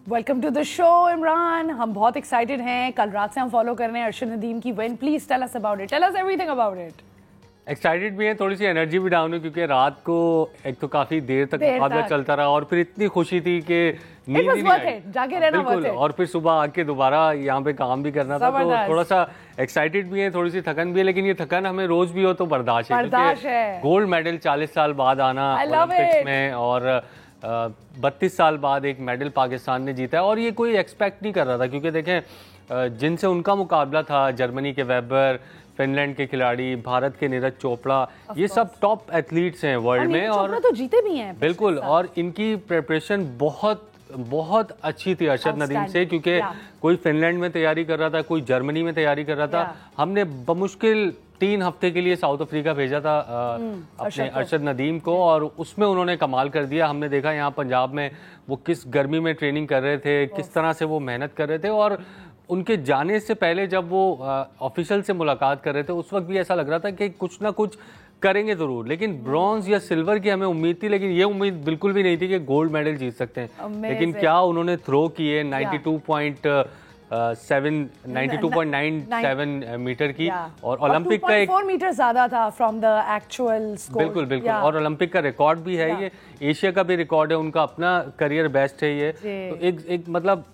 Welcome to the show Imran. हम बहुत excited हैं, कल रात से हम फॉलो कर रहे हैं अरशद नदीम की win. Please tell us about it, tell us everything about it. Excited भी है, थोड़ी सी एनर्जी भी डाउन है क्योंकि रात को एक तो काफी देर तक मुकाबला चलता रहा और फिर इतनी खुशी थी कि नींद ही नहीं आई। जाके रहना बिल्कुल, और फिर सुबह आके दोबारा यहाँ पे काम भी करना था, तो थोड़ा सा एक्साइटेड भी है, थोड़ी सी थकन भी है, लेकिन ये थकन हमें रोज भी हो तो बर्दाश्त है। गोल्ड मेडल 40 साल बाद आना ओलंपिक्स में और 32 साल बाद एक मेडल पाकिस्तान ने जीता है और ये कोई एक्सपेक्ट नहीं कर रहा था क्योंकि देखें जिनसे उनका मुकाबला था, जर्मनी के वेबर, फिनलैंड के खिलाड़ी, भारत के नीरज चोपड़ा, ये सब टॉप एथलीट्स हैं वर्ल्ड में और तो जीते भी हैं बिल्कुल। और इनकी प्रिपरेशन बहुत अच्छी थी अरशद नदीम से, क्योंकि कोई फिनलैंड में तैयारी कर रहा था, कोई जर्मनी में तैयारी कर रहा था। हमने बमुश्किल 3 हफ्ते के लिए साउथ अफ्रीका भेजा था अपने अरशद नदीम को और उसमें उन्होंने कमाल कर दिया। हमने देखा यहाँ पंजाब में वो किस गर्मी में ट्रेनिंग कर रहे थे, किस तरह से वो मेहनत कर रहे थे और उनके जाने से पहले जब वो ऑफिशियल से मुलाकात कर रहे थे उस वक्त भी ऐसा लग रहा था कि कुछ ना कुछ करेंगे जरूर, लेकिन ब्रॉन्ज या सिल्वर की हमें उम्मीद थी, लेकिन ये उम्मीद बिल्कुल भी नहीं थी कि गोल्ड मेडल जीत सकते हैं। लेकिन क्या उन्होंने थ्रो किए 92.97 मीटर की और ओलंपिक का 4 मीटर ज्यादा था फ्रॉम द एक्चुअल स्कोर। बिल्कुल और ओलंपिक का रिकॉर्ड भी है ये, एशिया का भी रिकॉर्ड है, उनका अपना करियर बेस्ट है ये। तो एक मतलब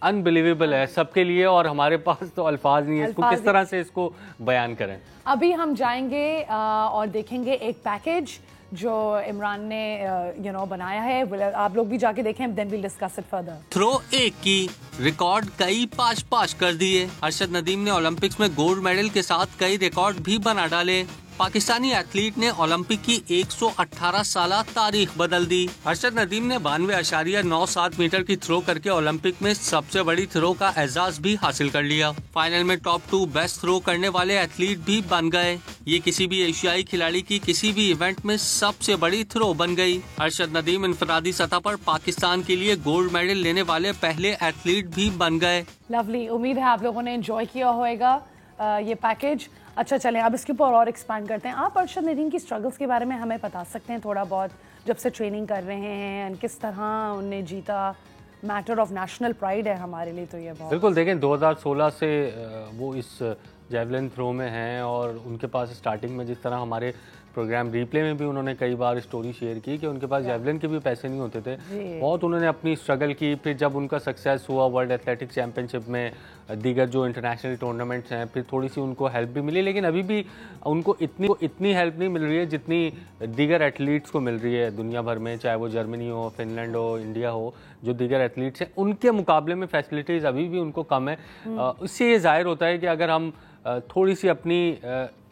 अनबिलीवेबल है सबके लिए और हमारे पास तो अल्फाज नहीं है इसको किस तरह से इसको बयान करें। अभी हम जाएंगे और देखेंगे एक पैकेज जो इमरान ने बनाया है। आप लोग भी जाके देखें, then we'll discuss it further. Throw 1 की रिकॉर्ड कई पाश कर दिए। अरशद नदीम ने ओलंपिक्स में गोल्ड मेडल के साथ कई रिकॉर्ड भी बना डाले। पाकिस्तानी एथलीट ने ओलंपिक की 118 साल तारीख बदल दी। अरशद नदीम ने 92.97 मीटर की थ्रो करके ओलंपिक में सबसे बड़ी थ्रो का एजाज भी हासिल कर लिया। फाइनल में टॉप 2 बेस्ट थ्रो करने वाले एथलीट भी बन गए। ये किसी भी एशियाई खिलाड़ी की किसी भी इवेंट में सबसे बड़ी थ्रो बन गई। अरशद नदीम इनफरादी सतह पर पाकिस्तान के लिए गोल्ड मेडल लेने वाले पहले एथलीट भी बन गए। लवली, उम्मीद है आप लोगों ने एंजॉय किया होगा ये पैकेज। अच्छा चलें, अब इसके ऊपर और एक्सपैंड करते हैं। आप अरशद नदीम की स्ट्रगल्स के बारे में हमें बता सकते हैं थोड़ा बहुत, जब से ट्रेनिंग कर रहे हैं, किस तरह उन्हें जीता? मैटर ऑफ नेशनल प्राइड है हमारे लिए तो ये बहुत। बिल्कुल, देखें 2016 से वो इस जेवलिन थ्रो में हैं और उनके पास स्टार्टिंग में जिस तरह हमारे प्रोग्राम रीप्ले में भी उन्होंने कई बार स्टोरी शेयर की कि उनके पास जेवलिन के भी पैसे नहीं होते थे, बहुत उन्होंने अपनी स्ट्रगल की। फिर जब उनका सक्सेस हुआ वर्ल्ड एथलेटिक्स चैम्पियनशिप में, दीगर जो इंटरनेशनल टूर्नामेंट्स हैं, फिर थोड़ी सी उनको हेल्प भी मिली, लेकिन अभी भी उनको इतनी हेल्प नहीं मिल रही है जितनी दीगर एथलीट्स को मिल रही है दुनिया भर में, चाहे वो जर्मनी हो, फिनलैंड हो, इंडिया हो। जो दीगर एथलीट्स हैं उनके मुकाबले में फैसिलिटीज़ अभी भी उनको कम है। इससे ये जाहिर होता है कि अगर हम थोड़ी सी अपनी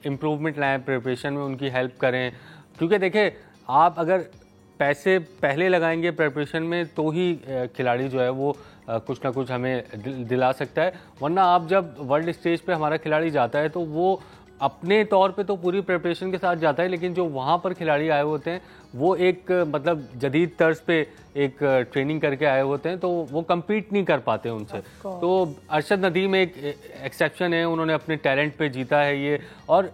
इम्प्रूवमेंट लाएँ, प्रिपरेशन में उनकी हेल्प करें, क्योंकि देखिए आप अगर पैसे पहले लगाएंगे प्रिपरेशन में तो ही खिलाड़ी जो है वो कुछ ना कुछ हमें दिला सकता है, वरना आप जब वर्ल्ड स्टेज पे हमारा खिलाड़ी जाता है तो वो अपने तौर पे तो पूरी प्रिपरेशन के साथ जाता है, लेकिन जो वहाँ पर खिलाड़ी आए होते हैं वो एक मतलब जदीद तर्ज पे एक ट्रेनिंग करके आए होते हैं, तो वो कम्पीट नहीं कर पाते उनसे। तो अरशद नदीम एक एक्सेप्शन है, उन्होंने अपने टैलेंट पे जीता है ये। और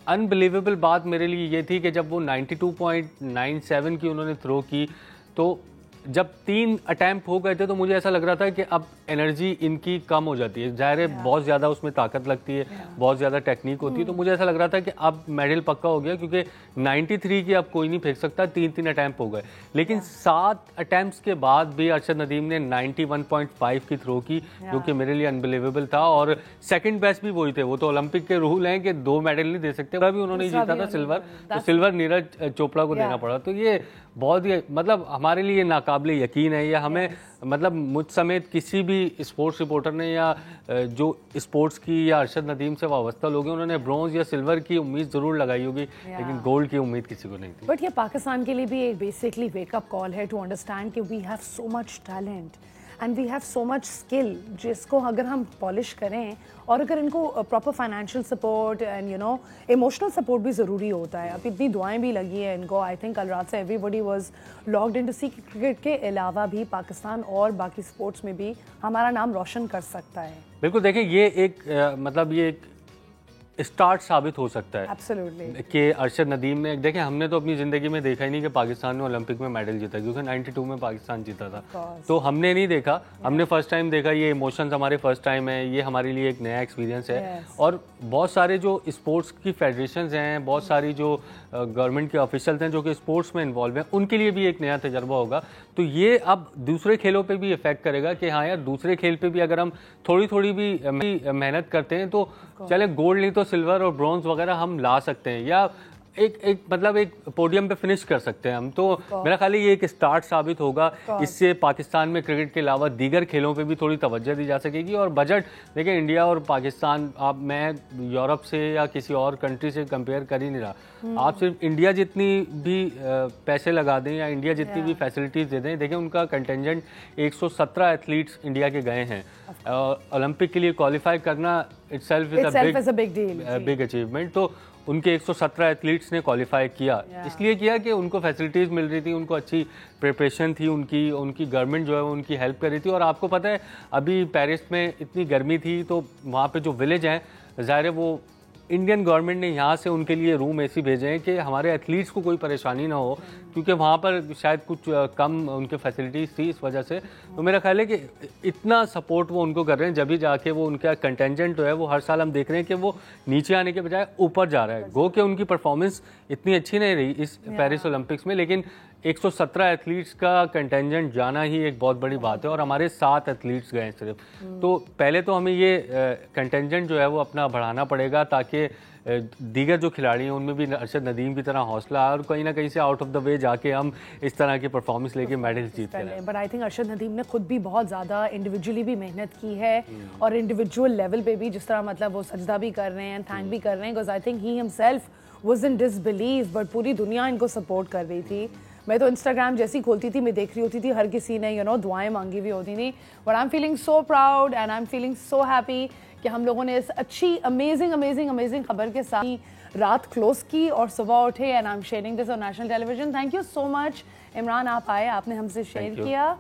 अनबिलीवेबल बात मेरे लिए ये थी कि जब वो 92.97 की उन्होंने थ्रो की, तो जब 3 अटैम्प्ट हो गए थे तो मुझे ऐसा लग रहा था कि अब एनर्जी इनकी कम हो जाती है, जाहिर है बहुत ज़्यादा उसमें ताकत लगती है, बहुत ज़्यादा टेक्निक होती है, तो मुझे ऐसा लग रहा था कि अब मेडल पक्का हो गया, क्योंकि 93 की अब कोई नहीं फेंक सकता, 3 अटैम्प्ट हो गए। लेकिन 7 अटैम्प्ट्स के बाद भी अरशद नदीम ने 91.5 की थ्रो की, जो कि मेरे लिए अनबिलीवेबल था। और सेकंड बेस्ट भी वही थे, वो तो ओलंपिक के रूल हैं कि 2 मेडल नहीं दे सकते, भी उन्होंने जीता था सिल्वर, तो सिल्वर नीरज चोपड़ा को देना पड़ा। तो ये बहुत ही मतलब हमारे लिए नाकाबिले यकीन है, या हमें मतलब मुझ समेत किसी भी स्पोर्ट्स रिपोर्टर ने या जो स्पोर्ट्स की या अरशद नदीम से वाबस्ता लोग हैं, उन्होंने ब्रॉन्ज या सिल्वर की उम्मीद ज़रूर लगाई होगी, लेकिन गोल्ड की उम्मीद किसी को नहीं थी। बट ये पाकिस्तान के लिए भी एक बेसिकली वेकअप कॉल है टू अंडरस्टैंड कि we have so much talent and we have so much skill, जिसको अगर हम पॉलिश करें और अगर इनको proper financial support and emotional support भी ज़रूरी होता है। अब इतनी दुआएं भी लगी हैं इनको, आई थिंक कल रात से everybody was logged in to see cricket के अलावा भी पाकिस्तान और बाकी स्पोर्ट्स में भी हमारा नाम रोशन कर सकता है। बिल्कुल, देखिए ये एक मतलब ये एक स्टार्ट साबित हो सकता है Absolutely. कि अरशद नदीम ने, देखें हमने तो अपनी ज़िंदगी में देखा ही नहीं कि पाकिस्तान ने ओलंपिक में मेडल जीता, क्योंकि 92 में पाकिस्तान जीता था, तो हमने नहीं देखा, हमने फर्स्ट टाइम देखा। ये इमोशंस हमारे फर्स्ट टाइम है, ये हमारे लिए एक नया एक्सपीरियंस है। और बहुत सारे जो स्पोर्ट्स की फेडरेशंस हैं, बहुत सारी जो गवर्नमेंट के ऑफिशियल्स हैं जो कि स्पोर्ट्स में इन्वॉल्व हैं, उनके लिए भी एक नया तजर्बा होगा। तो ये अब दूसरे खेलों पे भी इफेक्ट करेगा कि हाँ यार, दूसरे खेल पे भी अगर हम थोड़ी थोड़ी भी मेहनत करते हैं तो चले गोल्ड नहीं तो सिल्वर और ब्रॉन्ज वगैरह हम ला सकते हैं, या एक मतलब एक पोडियम पे फिनिश कर सकते हैं हम। तो मेरा ख्याल है ये एक स्टार्ट साबित होगा। इससे पाकिस्तान में क्रिकेट के अलावा दीगर खेलों पे भी थोड़ी तवज्जो दी जा सकेगी। और बजट देखिए, इंडिया और पाकिस्तान, आप मैं यूरोप से या किसी और कंट्री से कंपेयर कर ही नहीं रहा, आप सिर्फ इंडिया जितनी भी पैसे लगा दें या इंडिया जितनी भी फैसिलिटीज़ दे दें, देखिए उनका कंटेंजेंट 117 एथलीट्स इंडिया के गए हैं। ओलंपिक के लिए क्वालिफाई करना itself is a big achievement. तो उनके 117 एथलीट्स ने क्वालिफाई किया, इसलिए किया कि उनको फैसिलिटीज़ मिल रही थी, उनको अच्छी प्रिपरेशन थी, उनकी गवर्नमेंट जो है वो उनकी हेल्प कर रही थी। और आपको पता है अभी पेरिस में इतनी गर्मी थी, तो वहाँ पे जो विलेज हैं, ज़ाहिर है वो इंडियन गवर्नमेंट ने यहाँ से उनके लिए रूम ऐसी भेजे हैं कि हमारे एथलीट्स को कोई परेशानी ना हो, क्योंकि वहाँ पर शायद कुछ कम उनके फैसिलिटीज़ थी इस वजह से। तो मेरा ख्याल है कि इतना सपोर्ट वो उनको कर रहे हैं, जब भी जाके वो उनका कंटेंजेंट जो है वो हर साल हम देख रहे हैं कि वो नीचे आने के बजाय ऊपर जा रहा है। गो कि उनकी परफॉर्मेंस इतनी अच्छी नहीं रही इस पेरिस ओलंपिक्स में, लेकिन 117 एथलीट्स का कंटेंजेंट जाना ही एक बहुत बड़ी बात है। और हमारे 7 एथलीट्स गए सिर्फ। तो पहले तो हमें ये कंटेंजेंट जो है वो अपना बढ़ाना पड़ेगा, ताकि दीगर जो खिलाड़ी हैं उनमें भी अरशद नदीम की तरह हौसला आए और कहीं ना कहीं से आउट ऑफ द वे जाके हम इस तरह की परफॉर्मेंस लेके मेडल जीतते हैं। But I think Arshad Nadeem ने खुद भी बहुत ज़्यादा इंडिविजुअली भी मेहनत की है, और इंडिविजुअल लेवल पे भी, जिस तरह मतलब वो सजदा भी कर रहे हैं, थैंक भी कर रहे हैं, because I think he himself was in disbelief, but पूरी दुनिया इनको सपोर्ट कर रही थी। मैं तो इंस्टाग्राम जैसी खोलती थी, मैं देख रही होती थी हर किसी ने दुआएं मांगी हुई होती थी। But I am feeling so proud and I am feeling so happy कि हम लोगों ने इस अच्छी अमेजिंग खबर के साथ रात क्लोज की और सुबह उठे, and I am sharing this on national television. Thank you so much Imran, आप आए, आपने हमसे शेयर किया।